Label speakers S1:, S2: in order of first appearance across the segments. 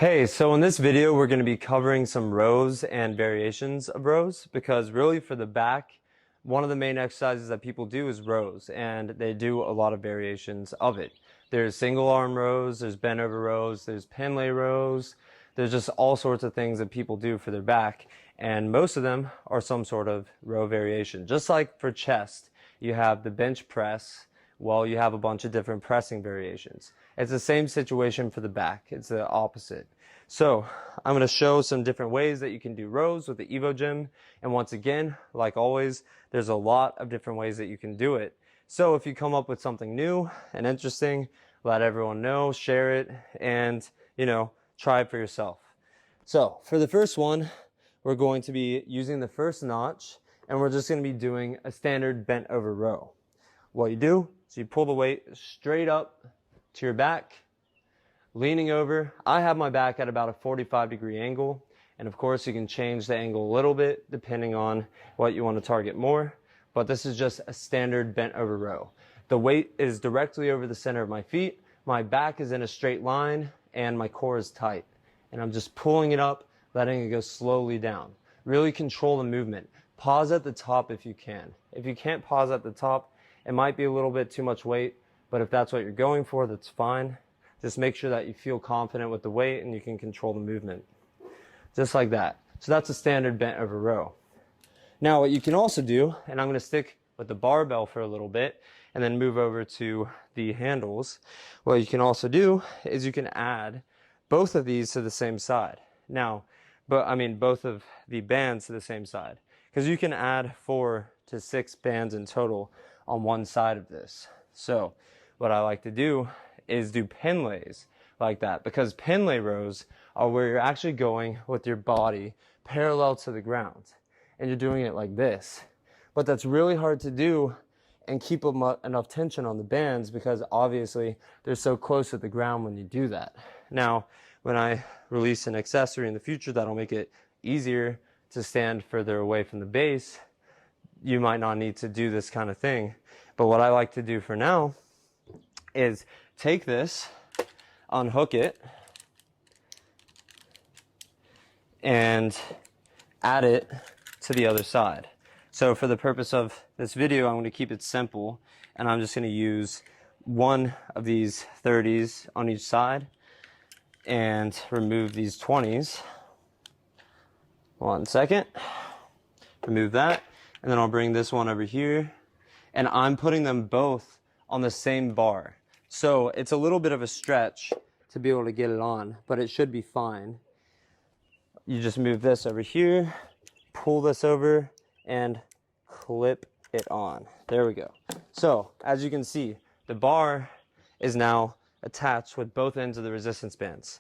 S1: Hey, so in this video, we're going to be covering some rows and variations of rows because really for the back, one of the main exercises that people do is rows, and they do a lot of variations of it. There's single arm rows, there's bent over rows, there's Pendlay rows, there's just all sorts of things that people do for their back, and most of them are some sort of row variation. Just like for chest, you have the bench press. Well, you have a bunch of different pressing variations. It's the same situation for the back. It's the opposite. So I'm going to show some different ways that you can do rows with the EVO Gym. And once again, like always, there's a lot of different ways that you can do it. So if you come up with something new and interesting, let everyone know, share it, and, try it for yourself. So for the first one, we're going to be using the first notch, and we're just going to be doing a standard bent over row. What you do is you pull the weight straight up to your back, leaning over. I have my back at about a 45-degree angle, and of course you can change the angle a little bit depending on what you want to target more, but this is just a standard bent over row. The weight is directly over the center of my feet, my back is in a straight line, and my core is tight. And I'm just pulling it up, letting it go slowly down. Really control the movement. Pause at the top if you can. If you can't pause at the top, it might be a little bit too much weight, but if that's what you're going for, that's fine. Just make sure that you feel confident with the weight and you can control the movement. Just like that. So that's a standard bent over row. Now what you can also do, and I'm going to stick with the barbell for a little bit and then move over to the handles. What you can also do is you can add both of these to the same side. Now, both of the bands to the same side. Because you can add 4 to 6 bands in total on one side of this. So what I like to do is do Pendlays like that, because Pendlay rows are where you're actually going with your body parallel to the ground and you're doing it like this. But that's really hard to do and keep enough tension on the bands because obviously they're so close to the ground when you do that. Now when I release an accessory in the future that'll make it easier to stand further away from the base, you might not need to do this kind of thing. But what I like to do for now is take this, unhook it, and add it to the other side. So for the purpose of this video, I'm going to keep it simple, and I'm just going to use one of these 30s on each side and remove these 20s. 1 second. Remove that. And then I'll bring this one over here, and I'm putting them both on the same bar. So it's a little bit of a stretch to be able to get it on, but it should be fine. You just move this over here, pull this over, and clip it on. There we go. So as you can see, the bar is now attached with both ends of the resistance bands.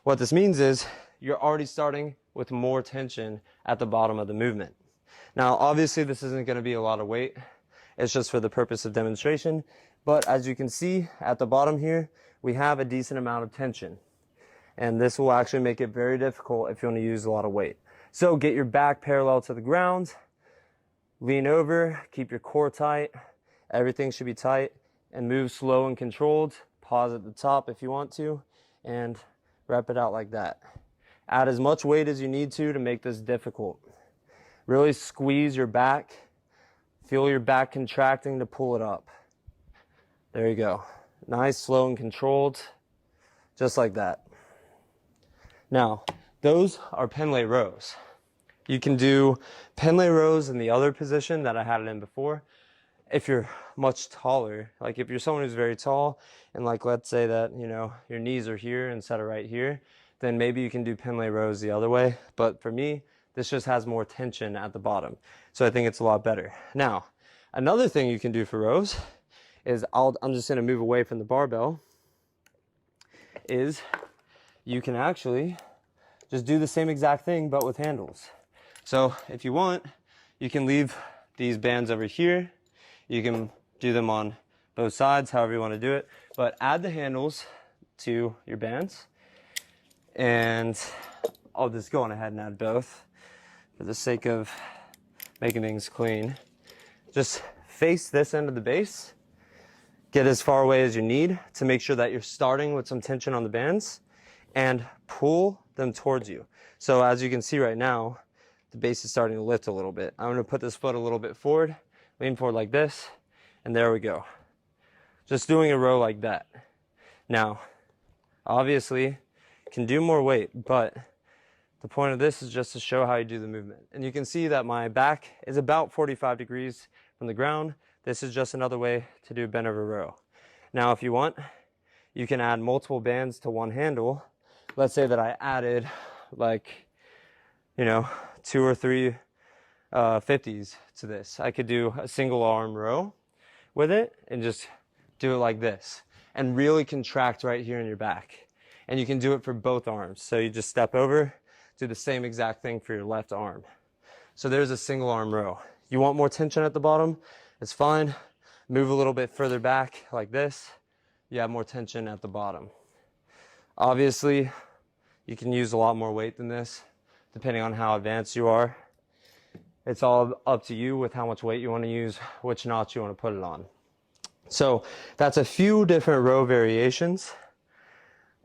S1: What this means is you're already starting with more tension at the bottom of the movement. Now, obviously, this isn't going to be a lot of weight. It's just for the purpose of demonstration. But as you can see at the bottom here, we have a decent amount of tension. And this will actually make it very difficult if you want to use a lot of weight. So get your back parallel to the ground. Lean over. Keep your core tight. Everything should be tight. And move slow and controlled. Pause at the top if you want to. And rep it out like that. Add as much weight as you need to make this difficult. Really squeeze your back. Feel your back contracting to pull it up. There you go. Nice, slow, and controlled. Just like that. Now, those are Pendlay rows. You can do Pendlay rows in the other position that I had it in before. If you're much taller, like if you're someone who's very tall, and like let's say that, your knees are here instead of right here, then maybe you can do Pendlay rows the other way. But for me, this just has more tension at the bottom. So I think it's a lot better. Now, another thing you can do for rows is I'm just going to move away from the barbell, is you can actually just do the same exact thing but with handles. So if you want, you can leave these bands over here. You can do them on both sides, however you want to do it. But add the handles to your bands. And I'll just go on ahead and add both for the sake of making things clean. Just face this end of the base. Get as far away as you need to make sure that you're starting with some tension on the bands. and pull them towards you. So as you can see right now, the base is starting to lift a little bit. I'm going to put this foot a little bit forward, lean forward like this, and there we go. Just doing a row like that. Now, obviously, can do more weight, but the point of this is just to show how you do the movement. And you can see that my back is about 45 degrees from the ground. This is just another way to do a bent over row. Now, if you want, you can add multiple bands to one handle. Let's say that I added like, 2 or 3 50s to this. I could do a single arm row with it and just do it like this and really contract right here in your back. And you can do it for both arms. So you just step over, do the same exact thing for your left arm. So there's a single arm row. You want more tension at the bottom? It's fine. Move a little bit further back like this. You have more tension at the bottom. Obviously, you can use a lot more weight than this, depending on how advanced you are. It's all up to you with how much weight you want to use, which notch you want to put it on. So that's a few different row variations.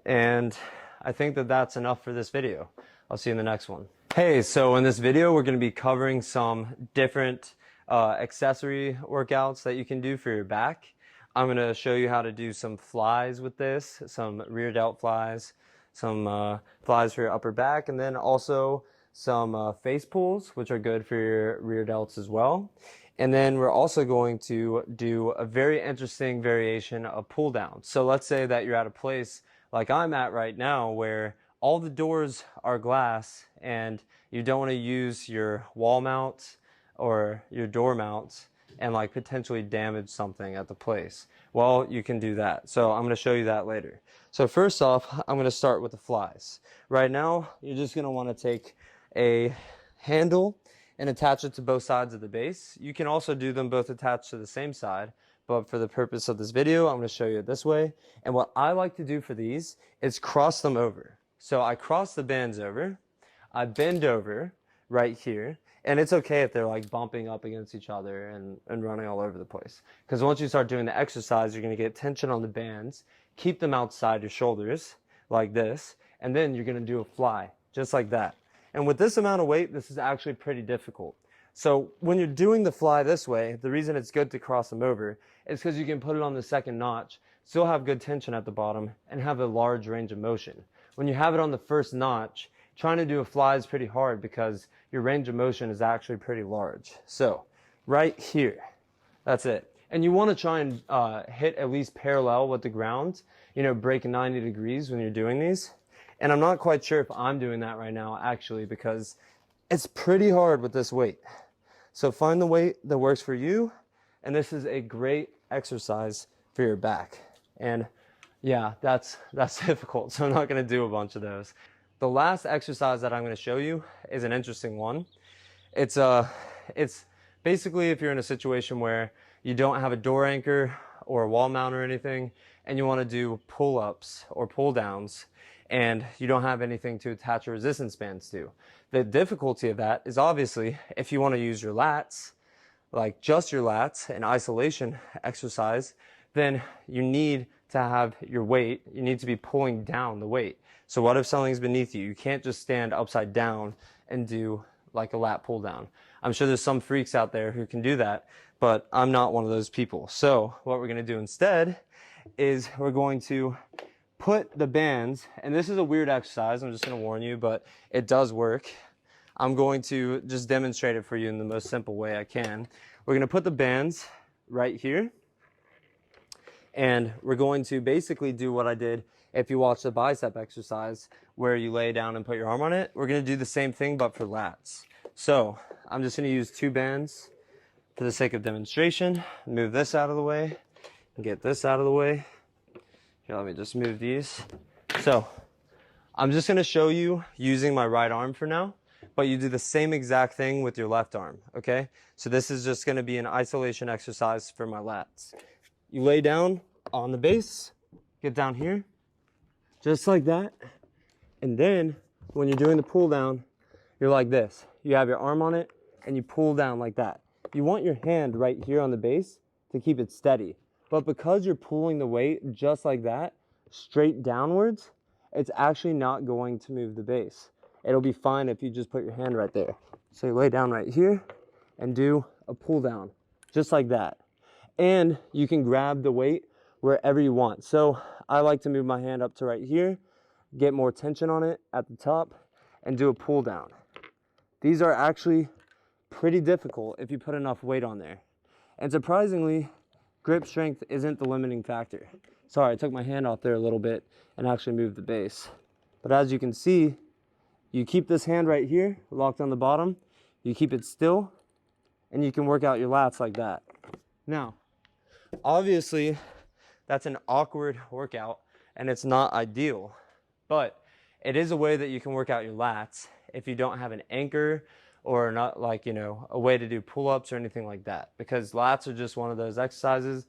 S1: And I think that that's enough for this video. I'll see you in the next one. Hey, so in this video, we're going to be covering some different accessory workouts that you can do for your back. I'm going to show you how to do some flies with this, some rear-delt flies, some flies for your upper back, and then also some face pulls, which are good for your rear delts as well. And then we're also going to do a very interesting variation of pull down. So let's say that you're at a place like I'm at right now where all the doors are glass and you don't want to use your wall mounts or your door mounts and like potentially damage something at the place. Well, you can do that. So I'm going to show you that later. So first off, I'm going to start with the flies. Right now, you're just going to want to take a handle and attach it to both sides of the base. You can also do them both attached to the same side, but for the purpose of this video, I'm going to show you it this way. And what I like to do for these is cross them over. So I cross the bands over, I bend over right here, and it's okay if they're like bumping up against each other and running all over the place. Because once you start doing the exercise, you're going to get tension on the bands, keep them outside your shoulders like this, and then you're going to do a fly just like that. And with this amount of weight, this is actually pretty difficult. So when you're doing the fly this way, the reason it's good to cross them over is because you can put it on the second notch, still have good tension at the bottom, and have a large range of motion. When you have it on the first notch, trying to do a fly is pretty hard because your range of motion is actually pretty large. So right here, that's it. And you want to try and hit at least parallel with the ground, break 90 degrees when you're doing these. And I'm not quite sure if I'm doing that right now, actually, because it's pretty hard with this weight. So find the weight that works for you. And this is a great exercise for your back. And yeah, that's difficult. So I'm not going to do a bunch of those. The last exercise that I'm going to show you is an interesting one. It's basically if you're in a situation where you don't have a door anchor or a wall mount or anything, and you want to do pull-ups or pull-downs, and you don't have anything to attach your resistance bands to. The difficulty of that is obviously if you want to use your lats, like just your lats, an isolation exercise, then you need to have your weight, you need to be pulling down the weight. So what if something's beneath you? You can't just stand upside down and do like a lat pull down. I'm sure there's some freaks out there who can do that, but I'm not one of those people. So what we're going to do instead is we're going to put the bands, and this is a weird exercise, I'm just going to warn you, but it does work. I'm going to just demonstrate it for you in the most simple way I can. We're going to put the bands right here, and we're going to basically do what I did if you watch the bicep exercise where you lay down and put your arm on it. We're going to do the same thing but for lats. So I'm just going to use 2 bands for the sake of demonstration. Move this out of the way and get this out of the way. Here, let me just move these. So I'm just going to show you using my right arm for now, but you do the same exact thing with your left arm, okay? So this is just going to be an isolation exercise for my lats. You lay down on the base, get down here, just like that. And then when you're doing the pull down, you're like this. You have your arm on it and you pull down like that. You want your hand right here on the base to keep it steady. But because you're pulling the weight just like that, straight downwards, it's actually not going to move the base. It'll be fine if you just put your hand right there. So you lay down right here and do a pull down, just like that. And you can grab the weight wherever you want. So I like to move my hand up to right here, get more tension on it at the top, and do a pull down. These are actually pretty difficult if you put enough weight on there. And surprisingly, grip strength isn't the limiting factor. Sorry, I took my hand off there a little bit and actually moved the base. But as you can see, you keep this hand right here, locked on the bottom, you keep it still, and you can work out your lats like that. Now, obviously, that's an awkward workout and it's not ideal, but it is a way that you can work out your lats if you don't have an anchor or not, like, you know, a way to do pull-ups or anything like that, because lats are just one of those exercises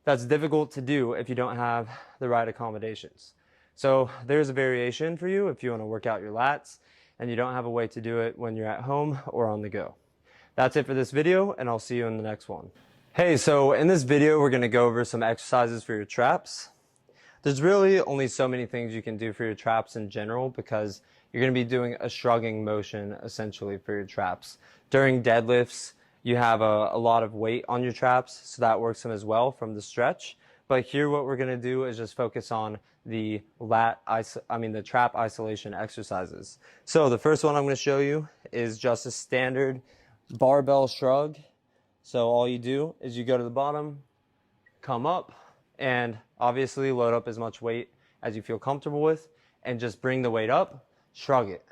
S1: that's difficult to do if you don't have the right accommodations. So there's a variation for you if you want to work out your lats and you don't have a way to do it when you're at home or on the go. That's it for this video, and I'll see you in the next one. Hey, so in this video, we're going to go over some exercises for your traps. There's really only so many things you can do for your traps in general, because you're going to be doing a shrugging motion essentially for your traps. During deadlifts, you have a lot of weight on your traps, so that works them as well from the stretch. But here what we're going to do is just focus on the the trap isolation exercises. So the first one I'm going to show you is just a standard barbell shrug. So all you do is you go to the bottom, come up, and obviously load up as much weight as you feel comfortable with, and just bring the weight up, shrug it,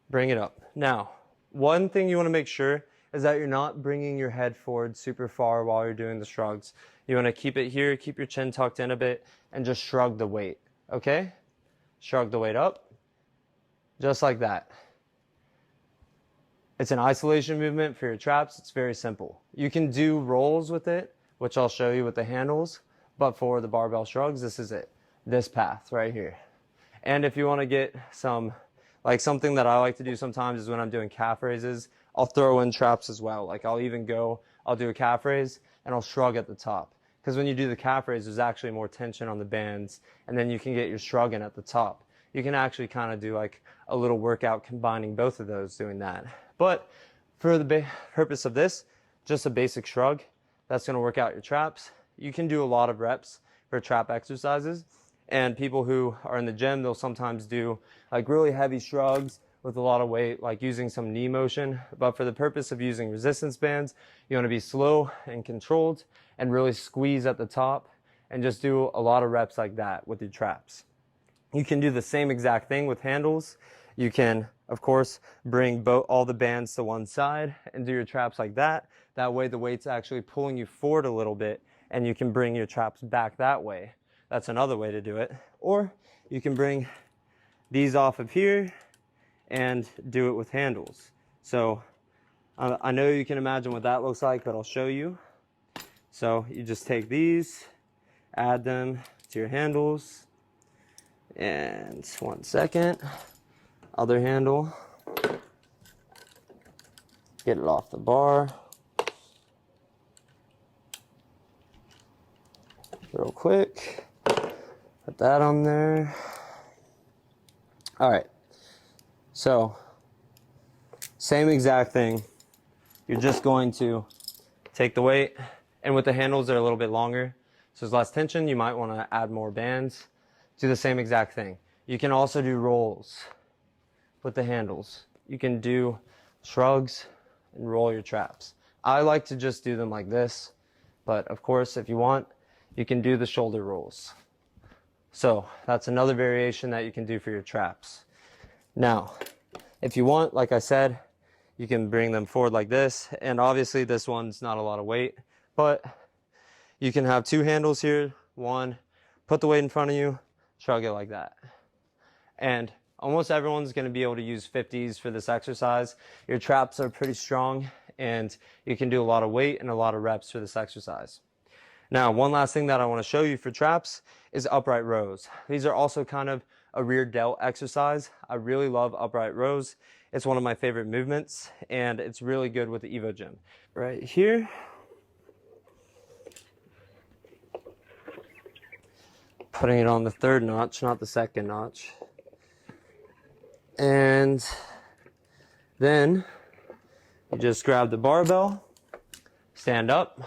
S1: bring it up. Now, one thing you want to make sure is that you're not bringing your head forward super far while you're doing the shrugs. You want to keep it here, keep your chin tucked in a bit, and just shrug the weight, okay? Shrug the weight up, just like that. It's an isolation movement for your traps. It's very simple. You can do rolls with it, which I'll show you with the handles, but for the barbell shrugs, this is it. This path right here. And if you want to get some, like something that I like to do sometimes is when I'm doing calf raises, I'll throw in traps as well. Like I'll do a calf raise and I'll shrug at the top. Because when you do the calf raise, there's actually more tension on the bands, and then you can get your shrug in at the top. You can actually kind of do like a little workout combining both of those, doing that. But for the purpose of this, just a basic shrug, that's going to work out your traps. You can do a lot of reps for trap exercises, and people who are in the gym, they'll sometimes do like really heavy shrugs with a lot of weight, like using some knee motion. But for the purpose of using resistance bands, you want to be slow and controlled and really squeeze at the top and just do a lot of reps like that with your traps. You can do the same exact thing with handles. You can, of course, bring all the bands to one side and do your traps like that. That way the weight's actually pulling you forward a little bit, and you can bring your traps back that way. That's another way to do it. Or you can bring these off of here and do it with handles. So I know you can imagine what that looks like, but I'll show you. So you just take these, add them to your handles, and 1 second. Other handle, get it off the bar real quick, put that on there. All right, so same exact thing. You're just going to take the weight, and with the handles they're a little bit longer, so there's less tension. You might want to add more bands. Do the same exact thing. You can also do rolls with the handles. You can do shrugs and roll your traps. I like to just do them like this, but of course if you want, you can do the shoulder rolls. So that's another variation that you can do for your traps. Now, if you want, like I said, you can bring them forward like this, and obviously this one's not a lot of weight, but you can have two handles here. One, put the weight in front of you, shrug it like that. And almost everyone's going to be able to use 50s for this exercise. Your traps are pretty strong, and you can do a lot of weight and a lot of reps for this exercise. Now, one last thing that I want to show you for traps is upright rows. These are also kind of a rear delt exercise. I really love upright rows. It's one of my favorite movements, and it's really good with the EVO Gym. Right here. Putting it on the third notch, not the second notch. And then you just grab the barbell, stand up,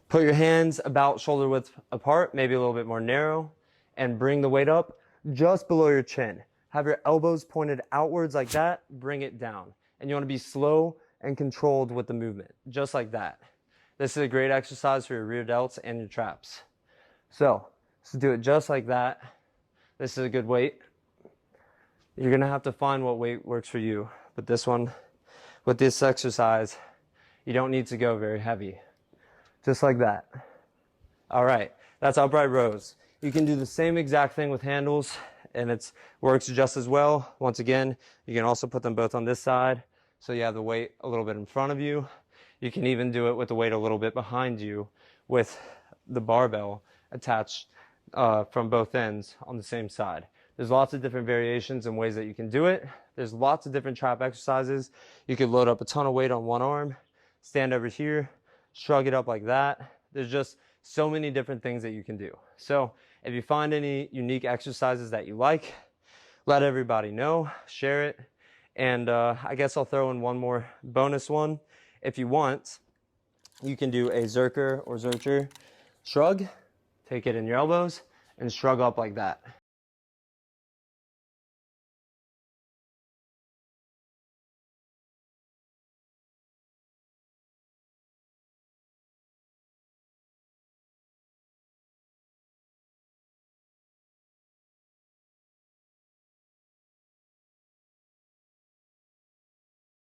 S1: put your hands about shoulder width apart, maybe a little bit more narrow, and bring the weight up just below your chin. Have your elbows pointed outwards like that, bring it down. And you want to be slow and controlled with the movement, just like that. This is a great exercise for your rear delts and your traps. So do it just like that. This is a good weight. You're gonna have to find what weight works for you. But this one, with this exercise, you don't need to go very heavy. Just like that. All right, that's upright rows. You can do the same exact thing with handles, and it works just as well. Once again, you can also put them both on this side, so you have the weight a little bit in front of you. You can even do it with the weight a little bit behind you with the barbell attached from both ends on the same side. There's lots of different variations and ways that you can do it. There's lots of different trap exercises. You could load up a ton of weight on one arm, stand over here, shrug it up like that. There's just so many different things that you can do. So if you find any unique exercises that you like, let everybody know, share it. And I guess I'll throw in one more bonus one. If you want, you can do a Zercher or Zercher shrug. Take it in your elbows and shrug up like that.